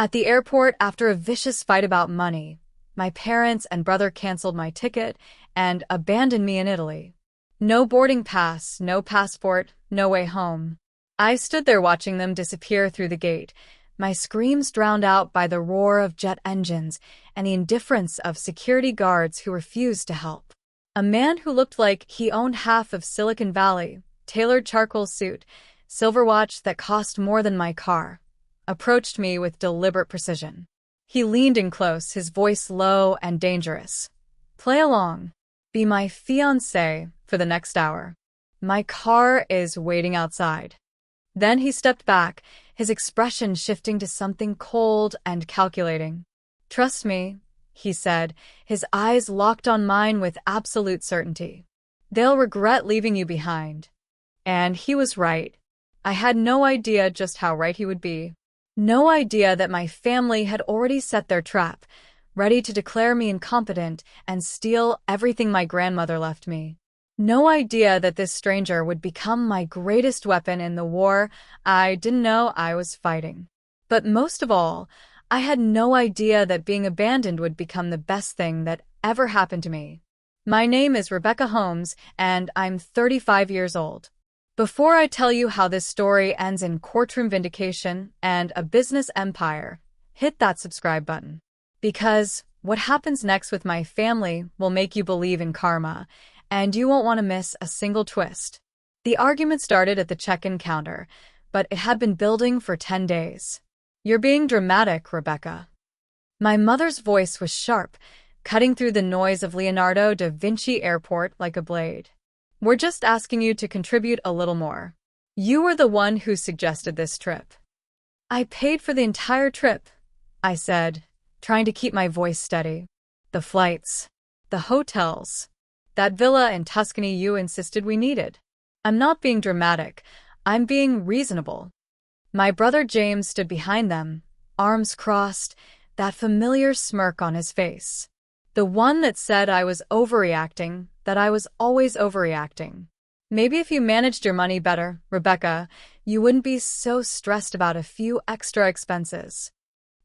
At the airport, after a vicious fight about money, my parents and brother canceled my ticket and abandoned me in Italy. No boarding pass, no passport, no way home. I stood there watching them disappear through the gate, my screams drowned out by the roar of jet engines and the indifference of security guards who refused to help. A man who looked like he owned half of Silicon Valley, tailored charcoal suit, silver watch that cost more than my car, approached me with deliberate precision. He leaned in close, his voice low and dangerous. "Play along. Be my fiancée for the next hour. My car is waiting outside." Then he stepped back, his expression shifting to something cold and calculating. "Trust me," he said, his eyes locked on mine with absolute certainty. "They'll regret leaving you behind." And he was right. I had no idea just how right he would be. No idea that my family had already set their trap, ready to declare me incompetent and steal everything my grandmother left me. No idea that this stranger would become my greatest weapon in the war I didn't know I was fighting. But most of all, I had no idea that being abandoned would become the best thing that ever happened to me. My name is Rebecca Holmes, and I'm 35 years old. Before I tell you how this story ends in courtroom vindication and a business empire, hit that subscribe button. Because what happens next with my family will make you believe in karma, and you won't want to miss a single twist. The argument started at the check-in counter, but it had been building for 10 days. "You're being dramatic, Rebecca." My mother's voice was sharp, cutting through the noise of Leonardo da Vinci Airport like a blade. "We're just asking you to contribute a little more. You were the one who suggested this trip." "I paid for the entire trip," I said, trying to keep my voice steady. "The flights, the hotels, that villa in Tuscany you insisted we needed. I'm not being dramatic, I'm being reasonable." My brother James stood behind them, arms crossed, that familiar smirk on his face. The one that said I was overreacting, that I was always overreacting. "Maybe if you managed your money better, Rebecca, you wouldn't be so stressed about a few extra expenses."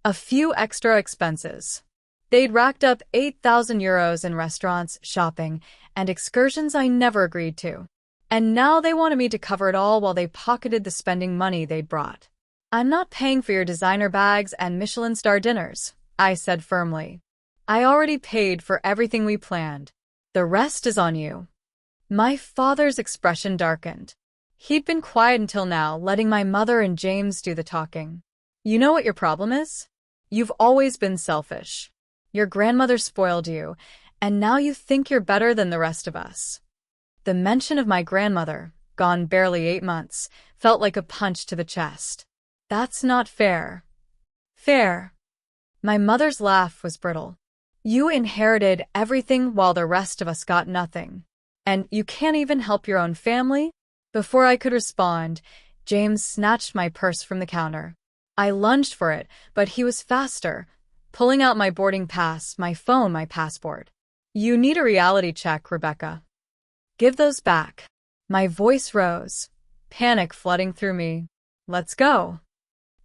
A few extra expenses. They'd racked up 8,000 euros in restaurants, shopping, and excursions I never agreed to. And now they wanted me to cover it all while they pocketed the spending money they'd brought. "I'm not paying for your designer bags and Michelin star dinners," I said firmly. "I already paid for everything we planned. The rest is on you." My father's expression darkened. He'd been quiet until now, letting my mother and James do the talking. "You know what your problem is? You've always been selfish. Your grandmother spoiled you, and now you think you're better than the rest of us." The mention of my grandmother, gone barely 8 months, felt like a punch to the chest. "That's not fair." "Fair?" My mother's laugh was brittle. "You inherited everything while the rest of us got nothing. And you can't even help your own family?" Before I could respond, James snatched my purse from the counter. I lunged for it, but he was faster, pulling out my boarding pass, my phone, my passport. "You need a reality check, Rebecca. Give those back." My voice rose, panic flooding through me. "Let's go."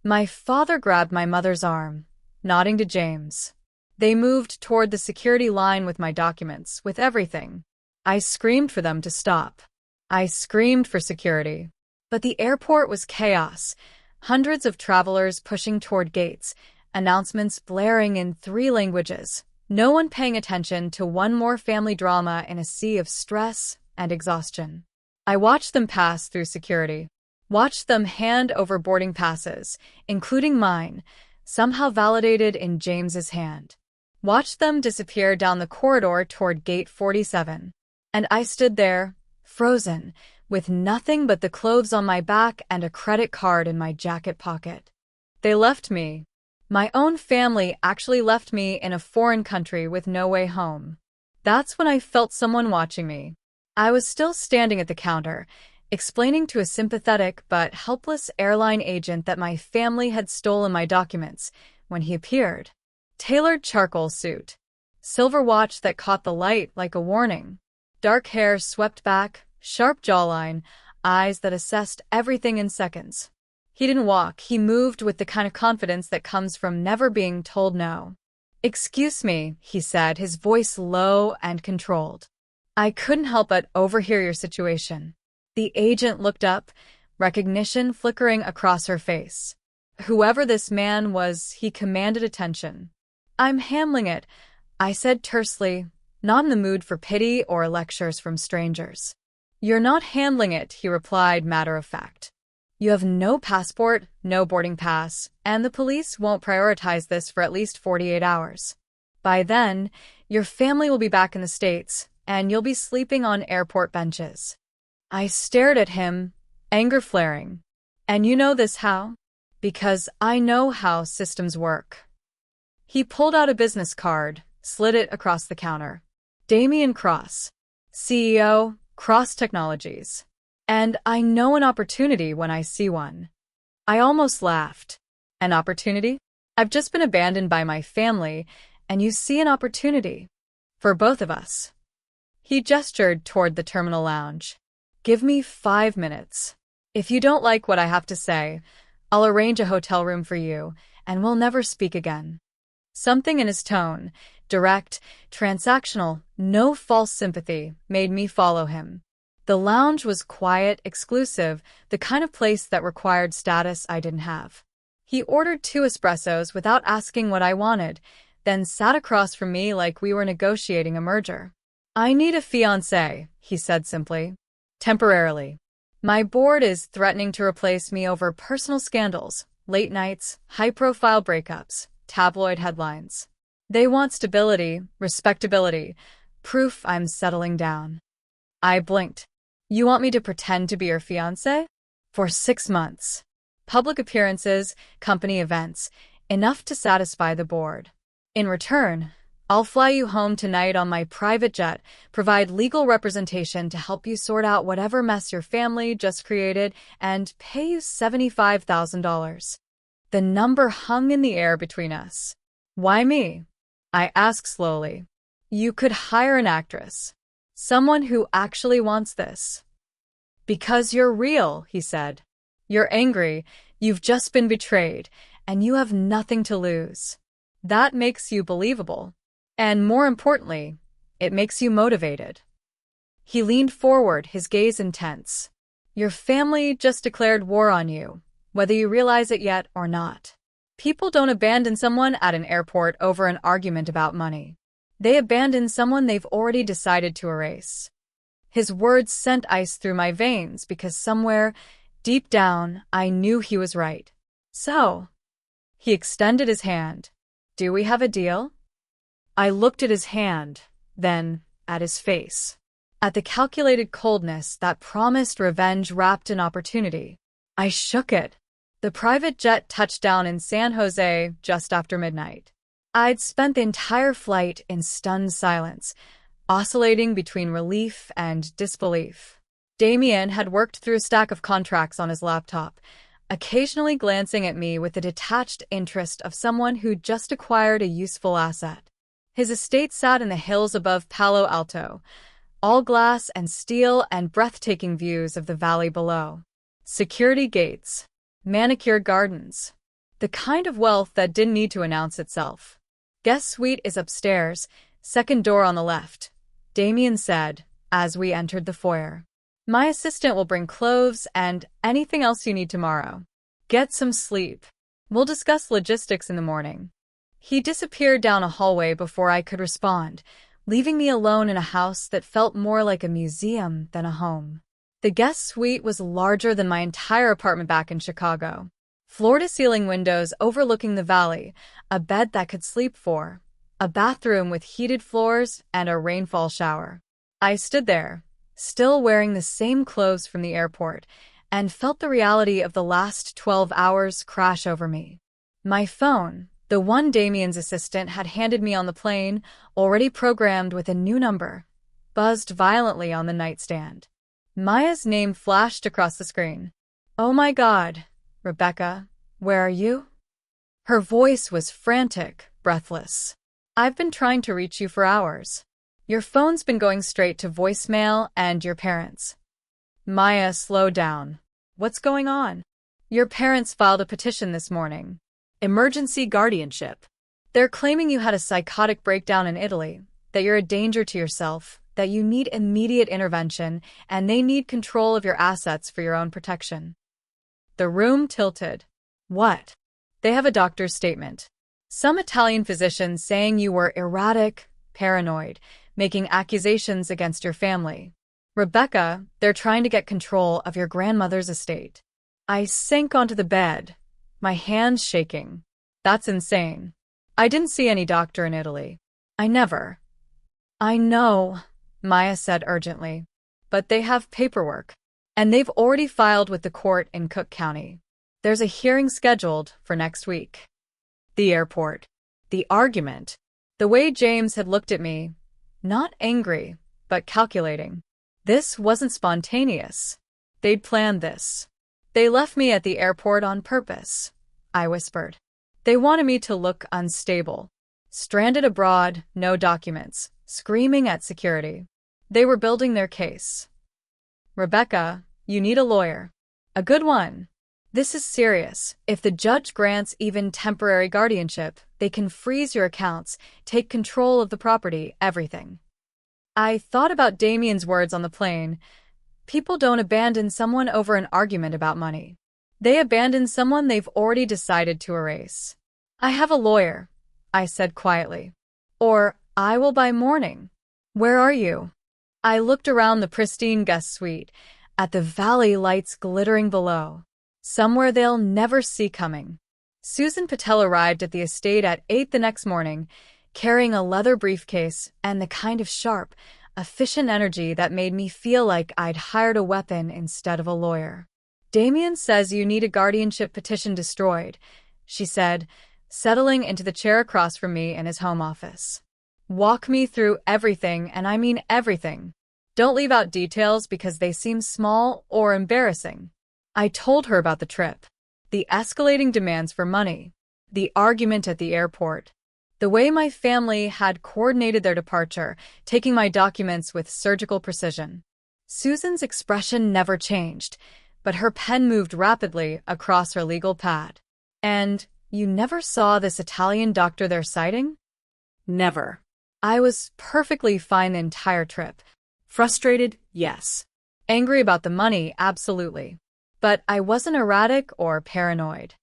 My father grabbed my mother's arm, nodding to James. They moved toward the security line with my documents, with everything. I screamed for them to stop. I screamed for security. But the airport was chaos. Hundreds of travelers pushing toward gates, announcements blaring in 3 languages, no one paying attention to one more family drama in a sea of stress and exhaustion. I watched them pass through security, watched them hand over boarding passes, including mine, somehow validated in James's hand. Watched them disappear down the corridor toward gate 47. And I stood there, frozen, with nothing but the clothes on my back and a credit card in my jacket pocket. They left me. My own family actually left me in a foreign country with no way home. That's when I felt someone watching me. I was still standing at the counter, explaining to a sympathetic but helpless airline agent that my family had stolen my documents, when he appeared. Tailored charcoal suit. Silver watch that caught the light like a warning. Dark hair swept back, sharp jawline, eyes that assessed everything in seconds. He didn't walk, he moved with the kind of confidence that comes from never being told no. "Excuse me," he said, his voice low and controlled. "I couldn't help but overhear your situation." The agent looked up, recognition flickering across her face. Whoever this man was, he commanded attention. "I'm handling it," I said tersely, not in the mood for pity or lectures from strangers. "You're not handling it," he replied, matter of fact. "You have no passport, no boarding pass, and the police won't prioritize this for at least 48 hours. By then, your family will be back in the States, and you'll be sleeping on airport benches." I stared at him, anger flaring. "And you know this how?" "Because I know how systems work." He pulled out a business card, slid it across the counter. "Damien Cross, CEO, Cross Technologies. And I know an opportunity when I see one." I almost laughed. "An opportunity? I've just been abandoned by my family, and you see an opportunity. For both of us." He gestured toward the terminal lounge. "Give me 5 minutes. If you don't like what I have to say, I'll arrange a hotel room for you, and we'll never speak again." Something in his tone, direct, transactional, no false sympathy, made me follow him. The lounge was quiet, exclusive, the kind of place that required status I didn't have. He ordered 2 espressos without asking what I wanted, then sat across from me like we were negotiating a merger. "I need a fiancé," he said simply. "Temporarily. My board is threatening to replace me over personal scandals, late nights, high-profile breakups, tabloid headlines. They want stability, respectability, proof I'm settling down." I blinked. "You want me to pretend to be your fiancé? For 6 months. Public appearances, company events, enough to satisfy the board. In return, I'll fly you home tonight on my private jet, provide legal representation to help you sort out whatever mess your family just created, and pay you $75,000. The number hung in the air between us. "Why me?" I asked slowly. "You could hire an actress. Someone who actually wants this." "Because you're real," he said. "You're angry, you've just been betrayed, and you have nothing to lose. That makes you believable. And more importantly, it makes you motivated." He leaned forward, his gaze intense. "Your family just declared war on you, whether you realize it yet or not. People don't abandon someone at an airport over an argument about money. They abandon someone they've already decided to erase." His words sent ice through my veins because somewhere, deep down, I knew he was right. "So," he extended his hand, "do we have a deal?" I looked at his hand, then at his face. At the calculated coldness that promised revenge wrapped in opportunity. I shook it. The private jet touched down in San Jose just after midnight. I'd spent the entire flight in stunned silence, oscillating between relief and disbelief. Damien had worked through a stack of contracts on his laptop, occasionally glancing at me with the detached interest of someone who'd just acquired a useful asset. His estate sat in the hills above Palo Alto, all glass and steel and breathtaking views of the valley below. Security gates, manicured gardens, the kind of wealth that didn't need to announce itself. "Guest suite is upstairs, second door on the left," Damien said as we entered the foyer. "My assistant will bring clothes and anything else you need tomorrow. Get some sleep. We'll discuss logistics in the morning." He disappeared down a hallway before I could respond, leaving me alone in a house that felt more like a museum than a home. The guest suite was larger than my entire apartment back in Chicago. Floor-to-ceiling windows overlooking the valley, a bed that could sleep 4, a bathroom with heated floors, and a rainfall shower. I stood there, still wearing the same clothes from the airport, and felt the reality of the last 12 hours crash over me. My phone, the one Damien's assistant had handed me on the plane, already programmed with a new number, buzzed violently on the nightstand. Maya's name flashed across the screen. "Oh my God, Rebecca, where are you?" Her voice was frantic, breathless. "I've been trying to reach you for hours. Your phone's been going straight to voicemail and your parents." Maya slowed down. "What's going on?" Your parents filed a petition this morning. Emergency guardianship. They're claiming you had a psychotic breakdown in Italy, that you're a danger to yourself, that you need immediate intervention, and they need control of your assets for your own protection. The room tilted. What? They have a doctor's statement. Some Italian physician saying you were erratic, paranoid, making accusations against your family. Rebecca, they're trying to get control of your grandmother's estate. I sank onto the bed, my hands shaking. That's insane. I didn't see any doctor in Italy. I never. I know, Maya said urgently. But they have paperwork. And they've already filed with the court in Cook County. There's a hearing scheduled for next week. The airport. The argument. The way James had looked at me. Not angry, but calculating. This wasn't spontaneous. They'd planned this. They left me at the airport on purpose, I whispered. They wanted me to look unstable. Stranded abroad, no documents, screaming at security. They were building their case. Rebecca, you need a lawyer. A good one. This is serious. If the judge grants even temporary guardianship, they can freeze your accounts, take control of the property, everything. I thought about Damien's words on the plane. People don't abandon someone over an argument about money. They abandon someone they've already decided to erase. I have a lawyer, I said quietly. Or I will by morning. Where are you? I looked around the pristine guest suite, at the valley lights glittering below. Somewhere they'll never see coming. Susan Patel arrived at the estate at 8 the next morning, carrying a leather briefcase and the kind of sharp, efficient energy that made me feel like I'd hired a weapon instead of a lawyer. Damien says you need a guardianship petition destroyed, she said, settling into the chair across from me in his home office. Walk me through everything, and I mean everything. Don't leave out details because they seem small or embarrassing. I told her about the trip, the escalating demands for money, the argument at the airport, the way my family had coordinated their departure, taking my documents with surgical precision. Susan's expression never changed, but her pen moved rapidly across her legal pad. And you never saw this Italian doctor they're citing? Never. I was perfectly fine the entire trip. Frustrated? Yes. Angry about the money? Absolutely. But I wasn't erratic or paranoid.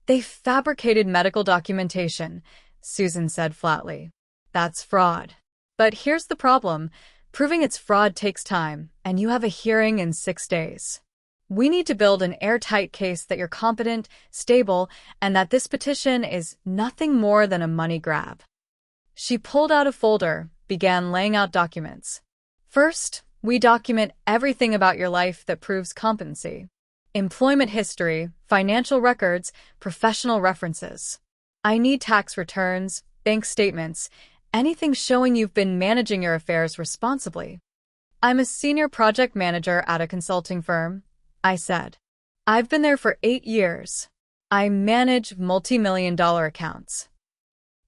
They fabricated medical documentation, Susan said flatly. That's fraud. But here's the problem. Proving it's fraud takes time, and you have a hearing in 6 days. We need to build an airtight case that you're competent, stable, and that this petition is nothing more than a money grab. She pulled out a folder, began laying out documents. First, we document everything about your life that proves competency. Employment history, financial records, professional references. I need tax returns, bank statements, anything showing you've been managing your affairs responsibly. I'm a senior project manager at a consulting firm, I said. I've been there for 8 years. I manage multi-million-dollar accounts.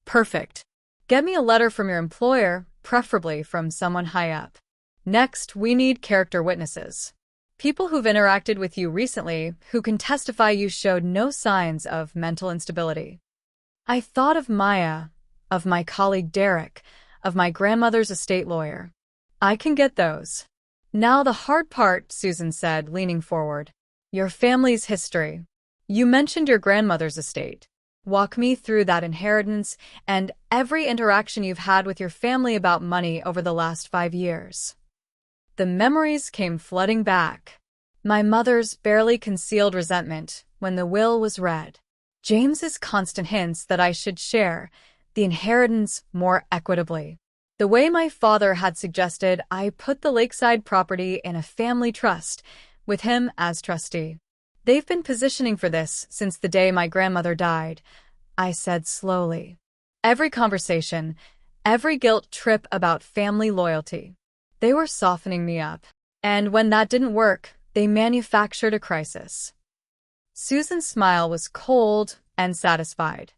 Perfect. Get me a letter from your employer, preferably from someone high up. Next, we need character witnesses. People who've interacted with you recently who can testify you showed no signs of mental instability. I thought of Maya, of my colleague Derek, of my grandmother's estate lawyer. I can get those. Now the hard part, Susan said, leaning forward. Your family's history. You mentioned your grandmother's estate. Walk me through that inheritance and every interaction you've had with your family about money over the last 5 years. The memories came flooding back. My mother's barely concealed resentment when the will was read. James's constant hints that I should share the inheritance more equitably. The way my father had suggested I put the lakeside property in a family trust, with him as trustee. They've been positioning for this since the day my grandmother died, I said slowly. Every conversation, every guilt trip about family loyalty. They were softening me up. And when that didn't work, they manufactured a crisis. Susan's smile was cold and satisfied.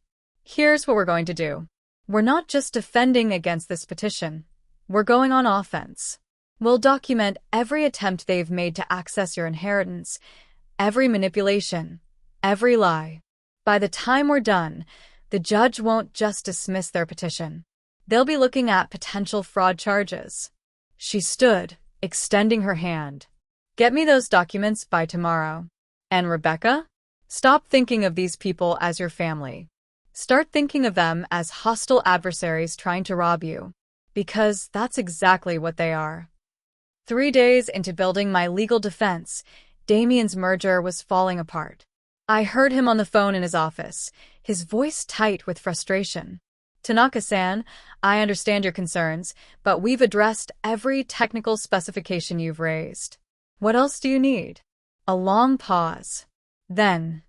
Here's what we're going to do. We're not just defending against this petition. We're going on offense. We'll document every attempt they've made to access your inheritance, every manipulation, Every lie. By the time we're done, the judge won't just dismiss their petition. They'll be looking at potential fraud charges. She stood, extending her hand. Get me those documents by tomorrow. And Rebecca? Stop thinking of these people as your family. Start thinking of them as hostile adversaries trying to rob you. Because that's exactly what they are. 3 days into building my legal defense, Damien's merger was falling apart. I heard him on the phone in his office, his voice tight with frustration. Tanaka-san, I understand your concerns, but we've addressed every technical specification you've raised. What else do you need? A long pause. Then,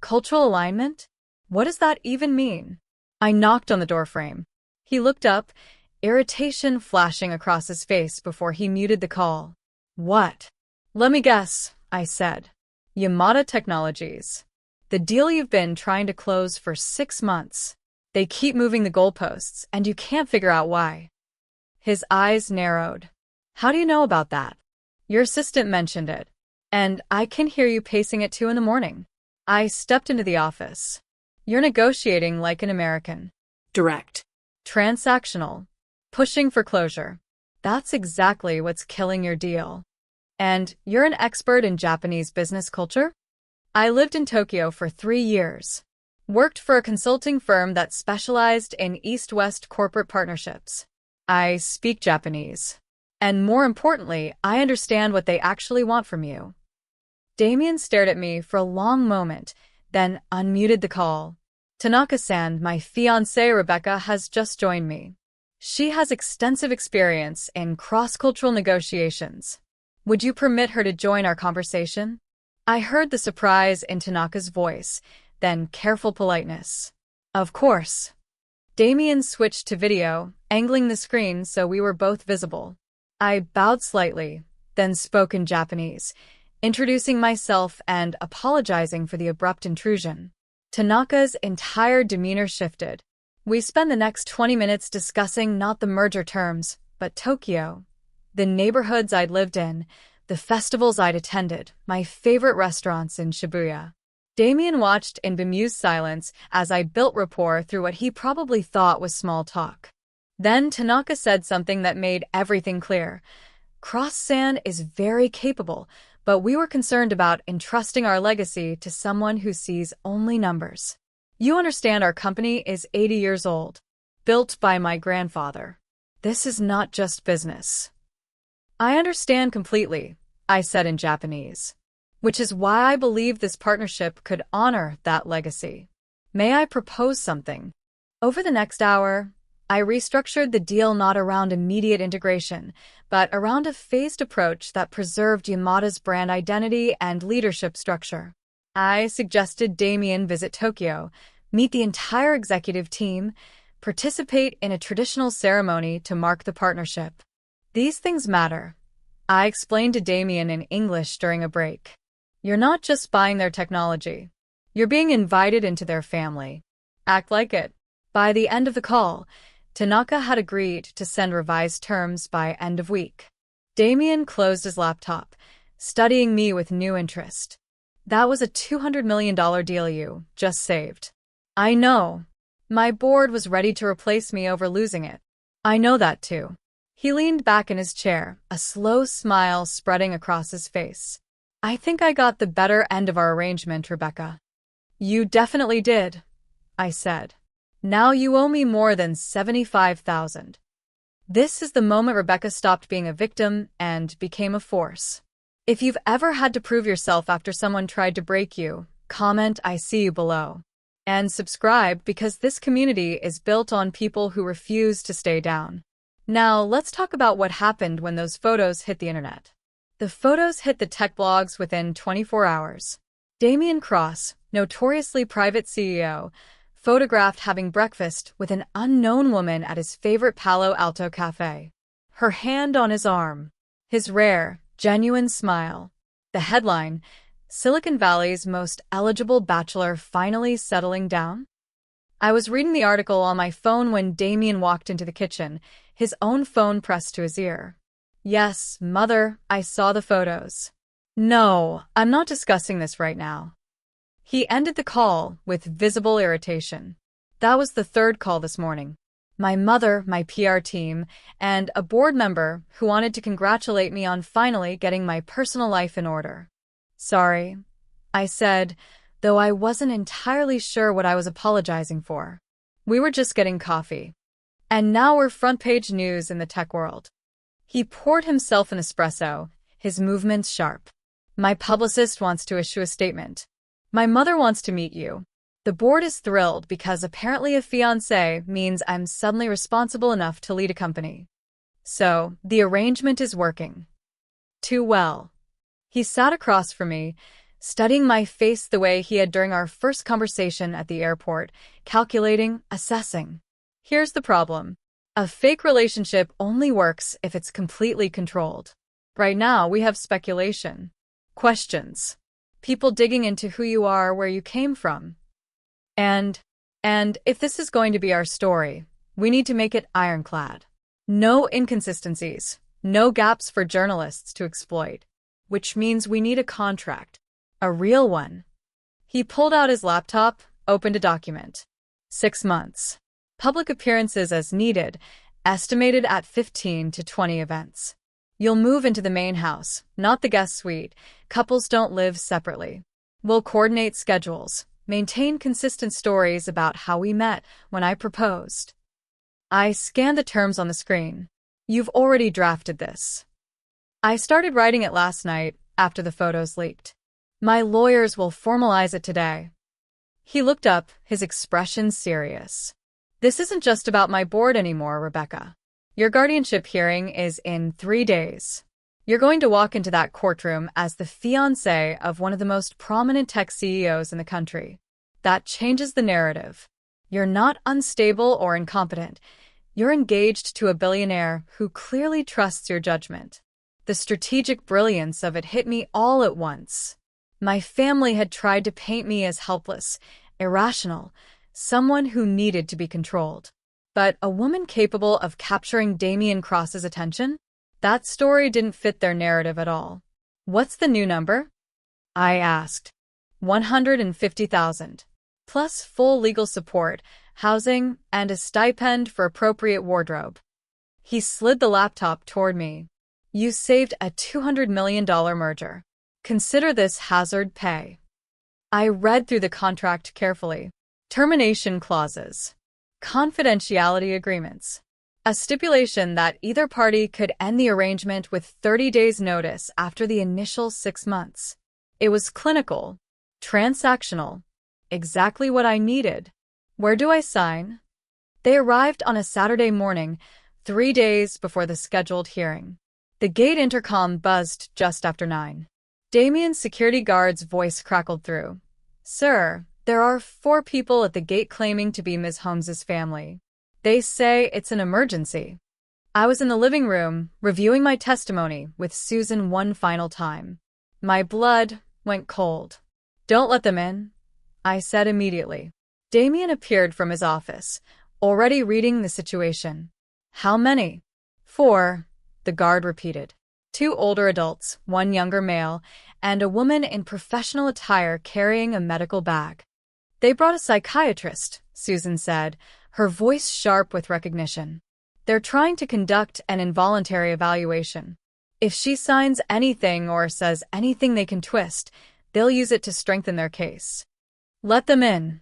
cultural alignment? What does that even mean? I knocked on the doorframe. He looked up, irritation flashing across his face before he muted the call. What? Let me guess, I said. Yamada Technologies. The deal you've been trying to close for 6 months. They keep moving the goalposts, and you can't figure out why. His eyes narrowed. How do you know about that? Your assistant mentioned it, and I can hear you pacing at 2 in the morning. I stepped into the office. You're negotiating like an American. Direct. Transactional. Pushing for closure. That's exactly what's killing your deal. And you're an expert in Japanese business culture? I lived in Tokyo for 3 years. Worked for a consulting firm that specialized in East-West corporate partnerships. I speak Japanese. And more importantly, I understand what they actually want from you. Damien stared at me for a long moment, then unmuted the call. Tanaka-san, my fiancée Rebecca, has just joined me. She has extensive experience in cross-cultural negotiations. Would you permit her to join our conversation? I heard the surprise in Tanaka's voice, then careful politeness. Of course. Damien switched to video, angling the screen so we were both visible. I bowed slightly, then spoke in Japanese, introducing myself and apologizing for the abrupt intrusion. Tanaka's entire demeanor shifted. We spent the next 20 minutes discussing not the merger terms, but Tokyo. The neighborhoods I'd lived in, the festivals I'd attended, my favorite restaurants in Shibuya. Damien watched in bemused silence as I built rapport through what he probably thought was small talk. Then Tanaka said something that made everything clear. Cross-San is very capable, but we were concerned about entrusting our legacy to someone who sees only numbers. You understand our company is 80 years old, built by my grandfather. This is not just business. I understand completely, I said in Japanese, which is why I believe this partnership could honor that legacy. May I propose something? Over the next hour, I restructured the deal not around immediate integration, but around a phased approach that preserved Yamada's brand identity and leadership structure. I suggested Damien visit Tokyo, meet the entire executive team, participate in a traditional ceremony to mark the partnership. These things matter. I explained to Damien in English during a break. You're not just buying their technology. You're being invited into their family. Act like it. By the end of the call, Tanaka had agreed to send revised terms by end of week. Damien closed his laptop, studying me with new interest. That was a $200 million deal you just saved. I know. My board was ready to replace me over losing it. I know that too. He leaned back in his chair, a slow smile spreading across his face. I think I got the better end of our arrangement, Rebecca. You definitely did, I said. Now you owe me more than $75,000. This is the moment Rebecca stopped being a victim and became a force. If you've ever had to prove yourself after someone tried to break you, comment I see you below. And subscribe because this community is built on people who refuse to stay down. Now, let's talk about what happened when those photos hit the internet. The photos hit the tech blogs within 24 hours. Damien Cross, notoriously private CEO, photographed having breakfast with an unknown woman at his favorite Palo Alto cafe. Her hand on his arm. His rare, genuine smile. The headline, Silicon Valley's most eligible bachelor finally settling down? I was reading the article on my phone when Damien walked into the kitchen, his own phone pressed to his ear. Yes, mother, I saw the photos. No, I'm not discussing this right now. He ended the call with visible irritation. That was the third call this morning. My mother, my PR team, and a board member who wanted to congratulate me on finally getting my personal life in order. Sorry, I said, though I wasn't entirely sure what I was apologizing for. We were just getting coffee. And now we're front-page news in the tech world. He poured himself an espresso, his movements sharp. My publicist wants to issue a statement. My mother wants to meet you. The board is thrilled because apparently a fiancé means I'm suddenly responsible enough to lead a company. So, the arrangement is working. Too well. He sat across from me, studying my face the way he had during our first conversation at the airport, calculating, assessing. Here's the problem. A fake relationship only works if it's completely controlled. Right now, we have speculation. Questions. People digging into who you are, where you came from. And if this is going to be our story, we need to make it ironclad. No inconsistencies, no gaps for journalists to exploit, which means we need a contract. A real one. He pulled out his laptop, opened a document. 6 months. Public appearances as needed, estimated at 15 to 20 events. You'll move into the main house, not the guest suite. Couples don't live separately. We'll coordinate schedules, maintain consistent stories about how we met when I proposed. I scanned the terms on the screen. You've already drafted this. I started writing it last night after the photos leaked. My lawyers will formalize it today. He looked up, his expression serious. This isn't just about my board anymore, Rebecca. Your guardianship hearing is in 3 days. You're going to walk into that courtroom as the fiancé of one of the most prominent tech CEOs in the country. That changes the narrative. You're not unstable or incompetent. You're engaged to a billionaire who clearly trusts your judgment. The strategic brilliance of it hit me all at once. My family had tried to paint me as helpless, irrational, someone who needed to be controlled. But a woman capable of capturing Damien Cross's attention? That story didn't fit their narrative at all. What's the new number? I asked. 150,000. Plus full legal support, housing, and a stipend for appropriate wardrobe. He slid the laptop toward me. You saved a $200 million merger. Consider this hazard pay. I read through the contract carefully. Termination clauses. Confidentiality agreements. A stipulation that either party could end the arrangement with 30 days' notice after the initial 6 months. It was clinical, transactional, exactly what I needed. Where do I sign? They arrived on a Saturday morning, 3 days before the scheduled hearing. The gate intercom buzzed just after 9. Damien's security guard's voice crackled through. Sir, there are 4 people at the gate claiming to be Ms. Holmes's family. They say it's an emergency. I was in the living room, reviewing my testimony with Susan one final time. My blood went cold. Don't let them in, I said immediately. Damien appeared from his office, already reading the situation. How many? 4, the guard repeated. 2 older adults, 1 younger male, and a woman in professional attire carrying a medical bag. They brought a psychiatrist, Susan said, her voice sharp with recognition. They're trying to conduct an involuntary evaluation. If she signs anything or says anything they can twist, they'll use it to strengthen their case. Let them in,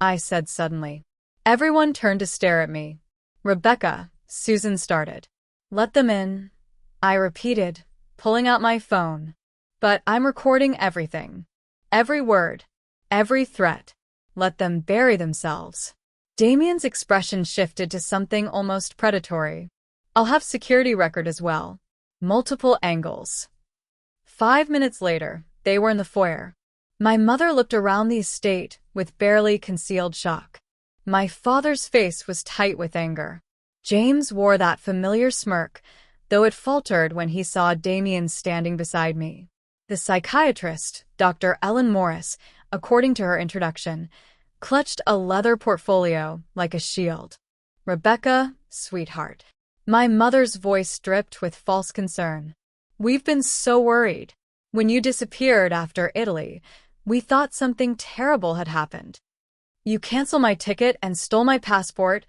I said suddenly. Everyone turned to stare at me. Rebecca, Susan started. Let them in, I repeated, pulling out my phone. But I'm recording everything. Every word. Every threat. Let them bury themselves. Damien's expression shifted to something almost predatory. I'll have security record as well. Multiple angles. 5 minutes later, they were in the foyer. My mother looked around the estate with barely concealed shock. My father's face was tight with anger. James wore that familiar smirk, though it faltered when he saw Damien standing beside me. The psychiatrist, Dr. Ellen Morris, according to her introduction, clutched a leather portfolio like a shield. Rebecca, sweetheart. My mother's voice dripped with false concern. We've been so worried. When you disappeared after Italy, We thought something terrible had happened. You canceled my ticket and stole my passport,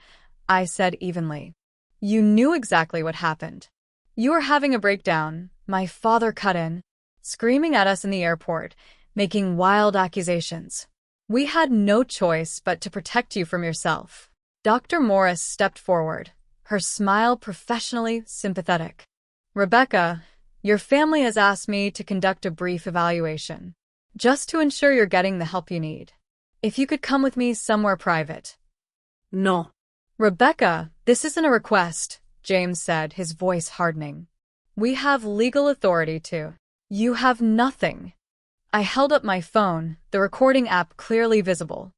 I said evenly. You knew exactly what happened. You were having a breakdown, my father cut in, screaming at us in the airport, making wild accusations. We had no choice but to protect you from yourself. Dr. Morris stepped forward, her smile professionally sympathetic. Rebecca, your family has asked me to conduct a brief evaluation, just to ensure you're getting the help you need. If you could come with me somewhere private. No. Rebecca, this isn't a request, James said, his voice hardening. We have legal authority to. You have nothing. I held up my phone, the recording app clearly visible.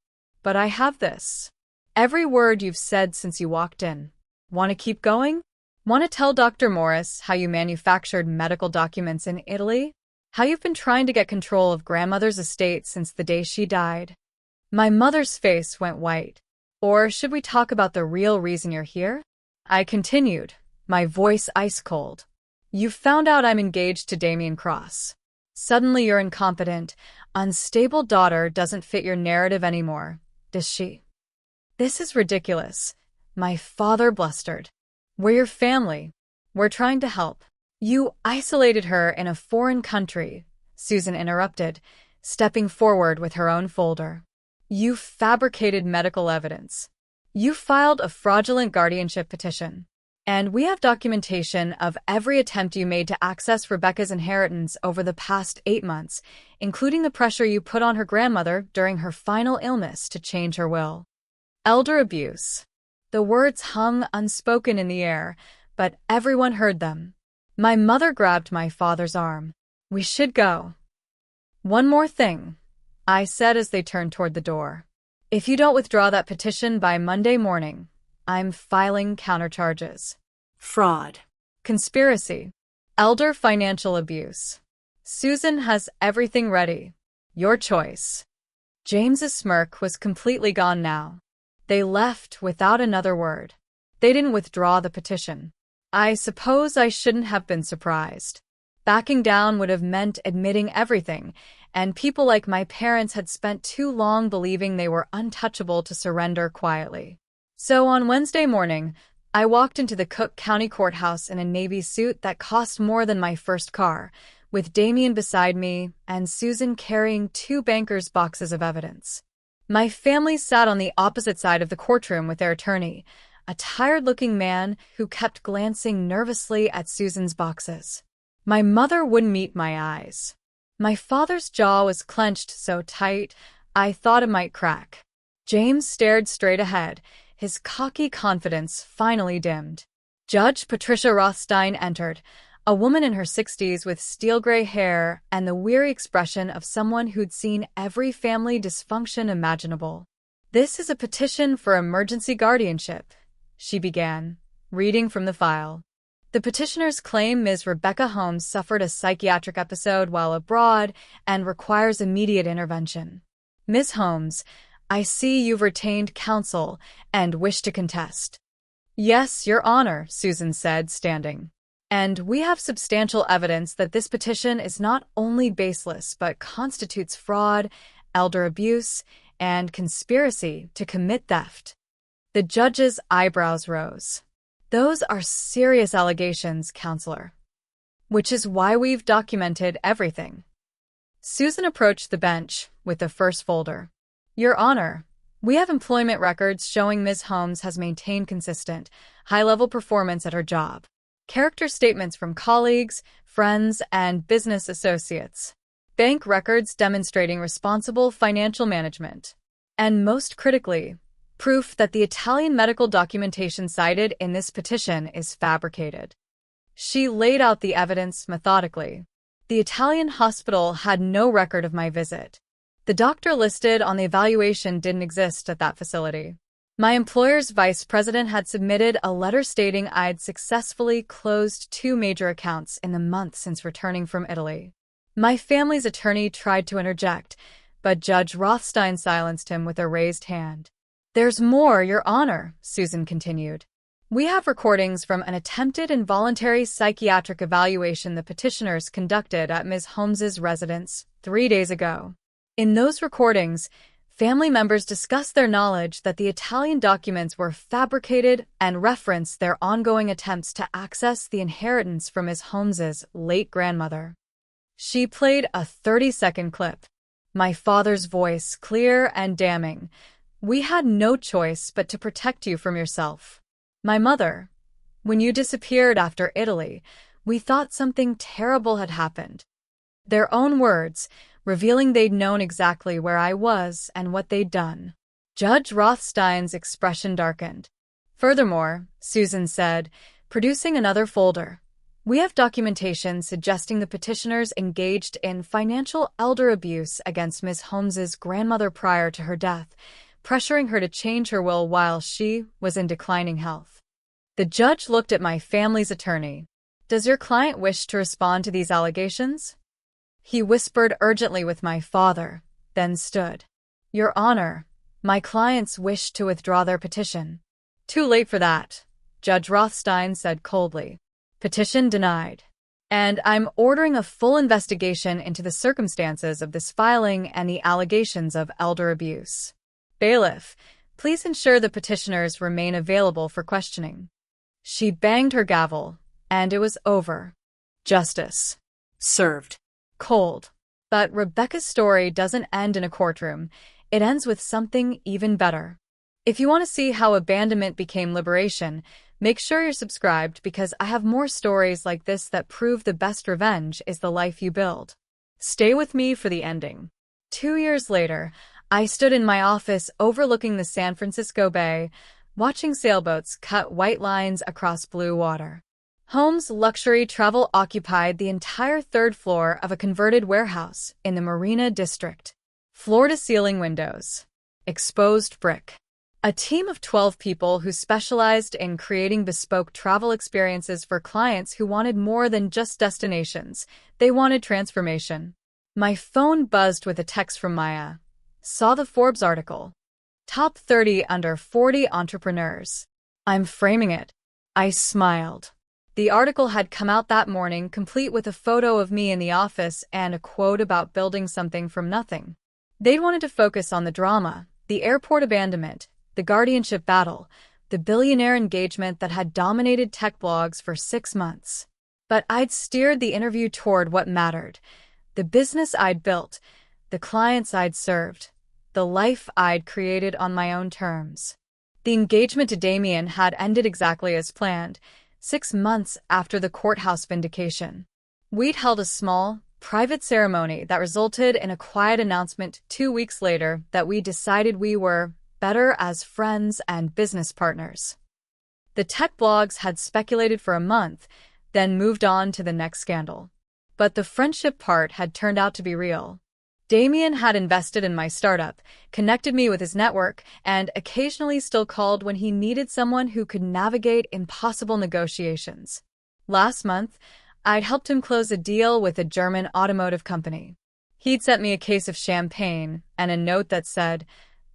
But I have this. Every word you've said since you walked in. Want to keep going? Want to tell Dr. Morris how you manufactured medical documents in Italy? How you've been trying to get control of grandmother's estate since the day she died? My mother's face went white. Or should we talk about the real reason you're here? I continued, my voice ice cold. You found out I'm engaged to Damien Cross. Suddenly your incompetent, unstable daughter doesn't fit your narrative anymore, does she? This is ridiculous. My father blustered. We're your family. We're trying to help. You isolated her in a foreign country, Susan interrupted, stepping forward with her own folder. You fabricated medical evidence. You filed a fraudulent guardianship petition. And we have documentation of every attempt you made to access Rebecca's inheritance over the past 8 months, including the pressure you put on her grandmother during her final illness to change her will. Elder abuse. The words hung unspoken in the air, but everyone heard them. My mother grabbed my father's arm. We should go. One more thing, I said as they turned toward the door. If you don't withdraw that petition by Monday morning, I'm filing countercharges. Fraud. Conspiracy. Elder financial abuse. Susan has everything ready. Your choice. James's smirk was completely gone now. They left without another word. They didn't withdraw the petition. I suppose I shouldn't have been surprised. Backing down would have meant admitting everything, and people like my parents had spent too long believing they were untouchable to surrender quietly. So on Wednesday morning, I walked into the Cook County Courthouse in a navy suit that cost more than my first car, with Damien beside me and Susan carrying 2 bankers' boxes of evidence. My family sat on the opposite side of the courtroom with their attorney, a tired-looking man who kept glancing nervously at Susan's boxes. My mother wouldn't meet my eyes. My father's jaw was clenched so tight, I thought it might crack. James stared straight ahead, his cocky confidence finally dimmed. Judge Patricia Rothstein entered, a woman in her 60s with steel-gray hair and the weary expression of someone who'd seen every family dysfunction imaginable. This is a petition for emergency guardianship, she began, reading from the file. The petitioners claim Ms. Rebecca Holmes suffered a psychiatric episode while abroad and requires immediate intervention. Ms. Holmes, I see you've retained counsel and wish to contest. Yes, Your Honor, Susan said, standing. And we have substantial evidence that this petition is not only baseless but constitutes fraud, elder abuse, and conspiracy to commit theft. The judge's eyebrows rose. Those are serious allegations, Counselor. Which is why we've documented everything. Susan approached the bench with the first folder. Your Honor, we have employment records showing Ms. Holmes has maintained consistent, high-level performance at her job. Character statements from colleagues, friends, and business associates. Bank records demonstrating responsible financial management. And most critically, proof that the Italian medical documentation cited in this petition is fabricated. She laid out the evidence methodically. The Italian hospital had no record of my visit. The doctor listed on the evaluation didn't exist at that facility. My employer's vice president had submitted a letter stating I'd successfully closed 2 major accounts in the month since returning from Italy. My family's attorney tried to interject, but Judge Rothstein silenced him with a raised hand. There's more, Your Honor, Susan continued. We have recordings from an attempted involuntary psychiatric evaluation the petitioners conducted at Ms. Holmes's residence 3 days ago. In those recordings, family members discuss their knowledge that the Italian documents were fabricated and reference their ongoing attempts to access the inheritance from Ms. Holmes's late grandmother. She played a 30-second clip. My father's voice, clear and damning. "We had no choice but to protect you from yourself." My mother, "When you disappeared after Italy, we thought something terrible had happened." Their own words, revealing they'd known exactly where I was and what they'd done. Judge Rothstein's expression darkened. "Furthermore," Susan said, producing another folder, "we have documentation suggesting the petitioners engaged in financial elder abuse against Miss Holmes's grandmother prior to her death, pressuring her to change her will while she was in declining health." The judge looked at my family's attorney. "Does your client wish to respond to these allegations?" He whispered urgently with my father, then stood. "Your Honor, my clients wish to withdraw their petition." "Too late for that," Judge Rothstein said coldly. "Petition denied. And I'm ordering a full investigation into the circumstances of this filing and the allegations of elder abuse. Bailiff, please ensure the petitioners remain available for questioning." She banged her gavel, and it was over. Justice Served. Cold. But Rebecca's story doesn't end in a courtroom. It ends with something even better. If you want to see how abandonment became liberation, make sure you're subscribed because I have more stories like this that prove the best revenge is the life you build. Stay with me for the ending. 2 years later, I stood in my office overlooking the San Francisco Bay, watching sailboats cut white lines across blue water. Holmes' luxury travel occupied the entire third floor of a converted warehouse in the Marina District. Floor-to-ceiling windows. Exposed brick. A team of 12 people who specialized in creating bespoke travel experiences for clients who wanted more than just destinations. They wanted transformation. My phone buzzed with a text from Maya. Saw the Forbes article. Top 30 under 40 entrepreneurs. I'm framing it. I smiled. The article had come out that morning, complete with a photo of me in the office and a quote about building something from nothing. They'd wanted to focus on the drama, the airport abandonment, the guardianship battle, the billionaire engagement that had dominated tech blogs for 6 months. But I'd steered the interview toward what mattered: the business I'd built, the clients I'd served, the life I'd created on my own terms. The engagement to Damien had ended exactly as planned, 6 months after the courthouse vindication. We'd held a small, private ceremony that resulted in a quiet announcement 2 weeks later that we decided we were better as friends and business partners. The tech blogs had speculated for a month, then moved on to the next scandal. But the friendship part had turned out to be real. Damien had invested in my startup, connected me with his network, and occasionally still called when he needed someone who could navigate impossible negotiations. Last month, I'd helped him close a deal with a German automotive company. He'd sent me a case of champagne and a note that said,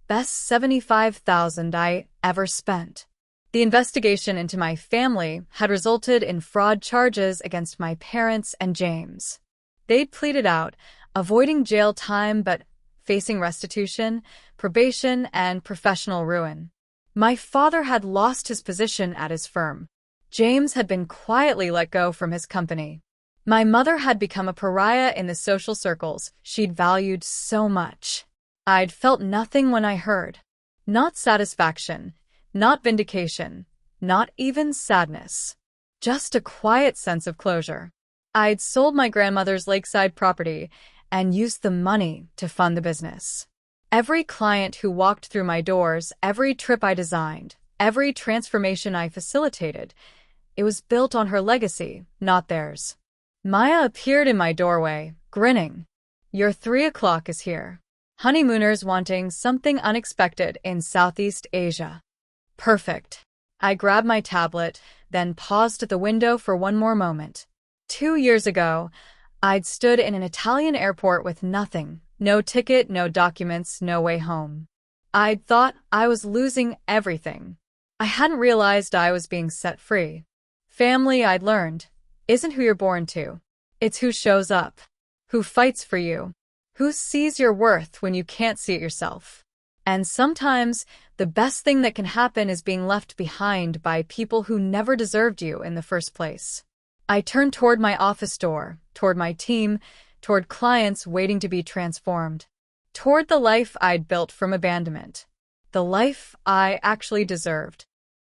"Best $75,000 I ever spent." The investigation into my family had resulted in fraud charges against my parents and James. They'd pleaded out, avoiding jail time but facing restitution, probation, and professional ruin. My father had lost his position at his firm. James had been quietly let go from his company. My mother had become a pariah in the social circles she'd valued so much. I'd felt nothing when I heard. Not satisfaction, not vindication, not even sadness. Just a quiet sense of closure. I'd sold my grandmother's lakeside property and used the money to fund the business. Every client who walked through my doors, every trip I designed, every transformation I facilitated, it was built on her legacy, not theirs. Maya appeared in my doorway, grinning. "Your 3 o'clock is here. Honeymooners wanting something unexpected in Southeast Asia." Perfect. I grabbed my tablet, then paused at the window for one more moment. 2 years ago, I'd stood in an Italian airport with nothing, no ticket, no documents, no way home. I'd thought I was losing everything. I hadn't realized I was being set free. Family, I'd learned, isn't who you're born to. It's who shows up, who fights for you, Who sees your worth when you can't see it yourself? And sometimes, the best thing that can happen is being left behind by people who never deserved you in the first place. I turned toward my office door, toward my team, toward clients waiting to be transformed, toward the life I'd built from abandonment, the life I actually deserved.